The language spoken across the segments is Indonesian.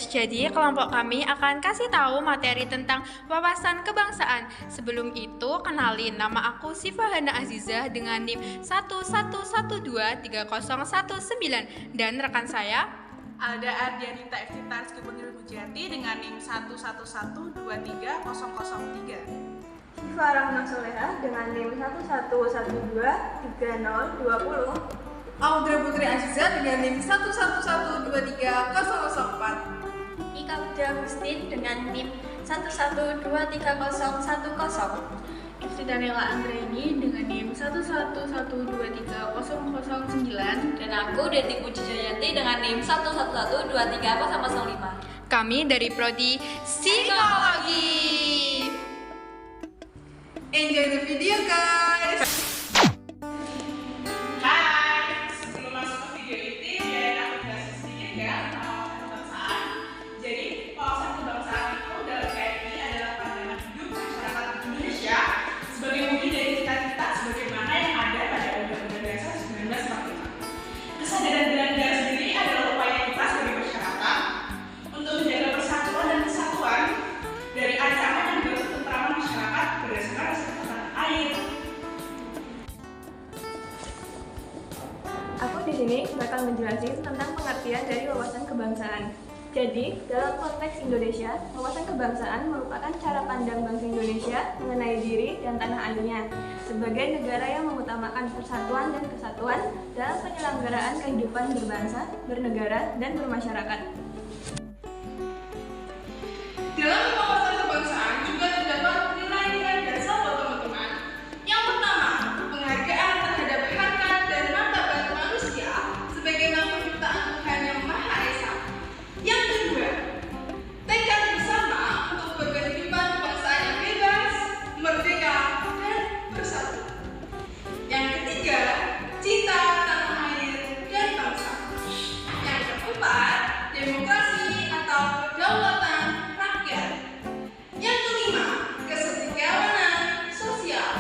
Jadi kelompok kami akan kasih tahu materi tentang wawasan kebangsaan. Sebelum itu, kenalin, nama aku Sifa Hana Azizah dengan NIM 111230119 dan rekan saya Alda Ardianita Evita Rizky Pengil Mujati dengan NIM 111230003. Sifa Rahma Soleha dengan NIM 111230020. Audrey Putri Aziza dengan NIM 111230004. Ika Widya Agustin dengan NIM 1123010. Ifti Daniela Anggraini dengan NIM 111230009. Dan aku Deti Puji Jayanti dengan NIM 111230005. kami dari Prodi Psikologi. Enjoy the video guys! Hai, sebelum masuk ke video ini, biarin aku jelasin sedikit ya tentang wawasan kebangsaan. Jadi, wawasan kebangsaan itu dalam KMI adalah pandangan hidup masyarakat Indonesia sebagai wujud dari cita-cita sebagaimana yang ada pada Undang-Undang Dasar 1945. Kesadaran Belanda sendiri adalah upaya kita sebagai masyarakat untuk menjaga persatuan dan kesatuan dari ancaman yang berbentuk ketentraman masyarakat berdasarkan kesatuan air. Aku di sini bakal menjelaskan tentang pengertian dari wawasan kebangsaan. Jadi, dalam konteks Indonesia, wawasan kebangsaan merupakan cara pandang bangsa Indonesia mengenai diri dan tanah airnya sebagai negara yang mengutamakan persatuan dan kesatuan dalam penyelenggaraan kehidupan berbangsa, bernegara, dan bermasyarakat. Dalam wawasan kebangsaan juga terdapat nilai-nilai dasar loh teman-teman. Yang pertama, penghargaan terhadap harkat dan martabat manusia sebagaimana penciptaan Tuhan Yang Maha Esa. Yang kedua, tekad bersama untuk berkehidupan kebangsaan yang bebas, merdeka, dan bersatu. Yang ketiga, cinta tanah air dan bangsa. Yang keempat, demokrasi atau kedaulatan rakyat. Yang kelima, kesejahteraan sosial.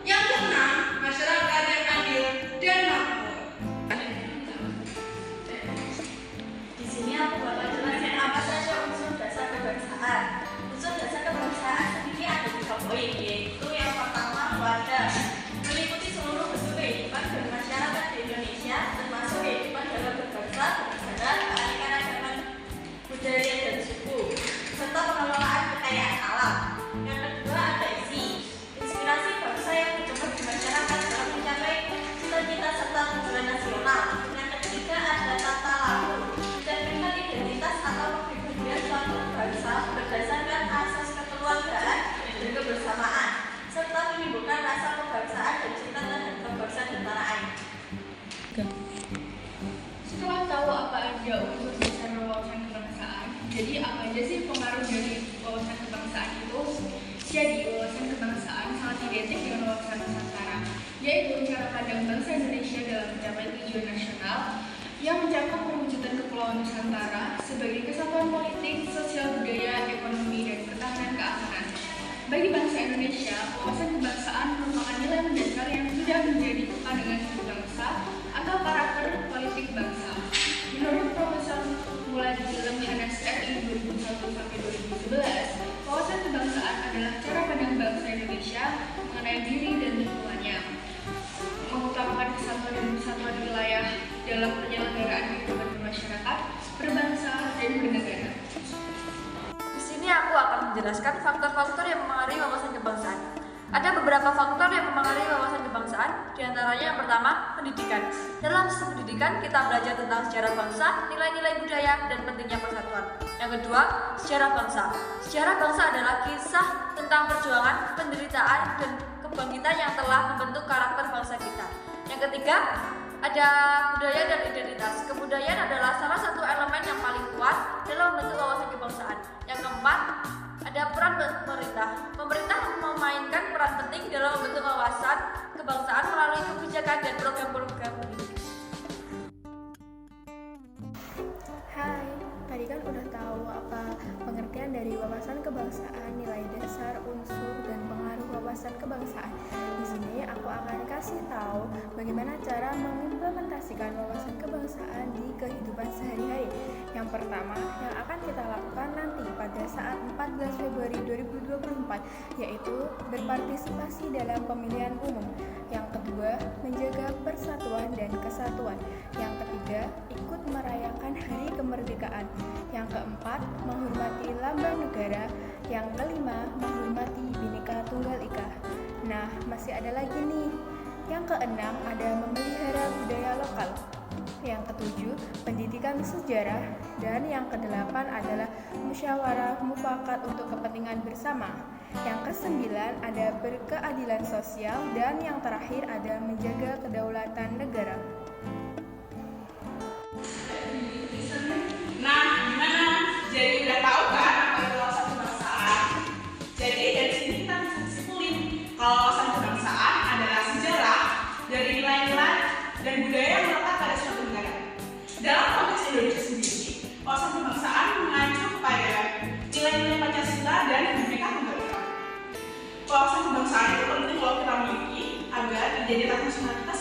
Yang keenam, masyarakat yang adil dan makmur. Di sini aku bakal jelasin apa saja unsur dasar kebangsaan. Unsur dasar kebangsaan sendiri ada 3 poin, yaitu yang pertama wadah, meliputi seluruh bentuk kehidupan bermasyarakat di Indonesia, termasuk kehidupan dalam berbangsa, bernegara, keanekaragaman budaya dan suku, serta pengelolaan kekayaan alam. Yang kedua ada isi, inspirasi bangsa yang berkembang di masyarakat dalam mencapai cita-cita serta tujuan nasional. Yang ketiga ada tata laku, mencerminkan identitas atau kepribadian suatu bangsa berdasarkan asas kekeluargaan dan kebersamaan, serta menimbulkan rasa kebangsaan dan cinta terhadap kebangsaan dan tanah air. Setelah tahu apa aja unsur dasar wawasan kebangsaan, jadi apa aja sih pengaruh dari wawasan kebangsaan itu? Jadi wawasan kebangsaan sangat identik dengan wawasan Nusantara, yaitu cara pandang bangsa Indonesia dalam mencapai tujuan nasional yang mencakup perwujudan kepulauan Nusantara sebagai kesatuan politik, sosial, budaya, ekonomi, dan pertahanan keamanan. Bagi bangsa Indonesia, wawasan kebangsaan merupakan nilai mendasar yang sudah menjadi pandangan hidup bangsa atau karakter politik bangsa. Menurut Profesor Muladi Lemhanas RI 2001-2011, wawasan kebangsaan adalah cara pandang bangsa Indonesia mengenai diri dan lingkungannya, mengutamakan kesatuan dan persatuan wilayah dalam penyelenggaraan kehidupan bermasyarakat, berbangsa, dan bernegara. Di sini aku akan menjelaskan faktor-faktor yang mempengaruhi wawasan kebangsaan. Ada beberapa faktor yang mempengaruhi wawasan kebangsaan, diantaranya yang pertama, pendidikan. Dalam sistem pendidikan, kita belajar tentang sejarah bangsa, nilai-nilai budaya, dan pentingnya persatuan. Yang kedua, sejarah bangsa. Sejarah bangsa adalah kisah tentang perjuangan, penderitaan, dan kebangkitan yang telah membentuk karakter bangsa kita. Yang ketiga, ada budaya dan identitas. Kebudayaan adalah salah satu elemen yang paling kuat dalam membentuk wawasan kebangsaan. Yang keempat, ada peran pemerintah. Pemerintah memainkan peran penting dalam membentuk wawasan kebangsaan melalui kebijakan dan program-program pendidikan. Hai, tadi kan udah tahu apa pengertian dari wawasan kebangsaan, nilai dasar, unsur, dan pengaruh wawasan kebangsaan. Di sini aku akan kasih tahu bagaimana cara mengimplementasikan wawasan kebangsaan di kehidupan sehari-hari. Yang pertama yang akan kita lakukan nanti pada saat 14 Februari 2024 yaitu berpartisipasi dalam pemilihan umum. Yang kedua, menjaga persatuan dan kesatuan. Yang ketiga, ikut merayakan hari kemerdekaan. Yang keempat, menghormati lambang negara. Yang kelima, menghormati Bhinneka Tunggal Ika. Nah, masih ada lagi nih. Yang keenam, ada memelihara budaya lokal. Yang ketujuh, pendidikan sejarah. Dan yang kedelapan adalah musyawarah mufakat untuk kepentingan bersama. Yang kesembilan ada berkeadilan sosial. Dan yang terakhir ada menjaga kedaulatan negara. Nah, gimana? Jadi udah tahu kan apa itu wawasan kebangsaan? Jadi dari sini kita bisa simpulin kalau wawasan kebangsaan adalah sejarah dari nilai-nilai dan budaya yang melekat pada suatu negara. Dalam konteks Indonesia sendiri, wawasan kebangsaan mengacu pada nilai-nilai Pancasila dan Bhinneka Tunggal Ika. Wawasan kebangsaan itu penting kalau kita miliki agar identitas nasional kita